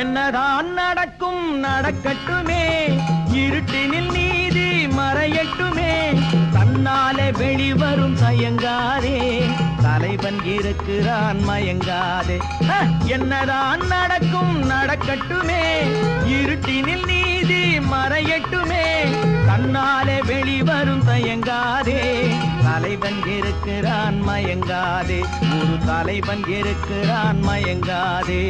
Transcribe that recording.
என்னதான் நடக்கும் நடக்கட்டுமே, இருட்டினில் நீதி மறையட்டுமே, தன்னாலே வெளிவரும் தயங்காதே, தலைவன் இருக்கிறான் மயங்காதே. என்னதான் நடக்கும் நடக்கட்டுமே, இருட்டினில் நீதி மறையட்டுமே, தன்னாலே வெளிவரும் தயங்காதே, தலைவன் இருக்கிறான் மயங்காதே, ஒரு தலைவன் இருக்கிறான் மயங்காதே.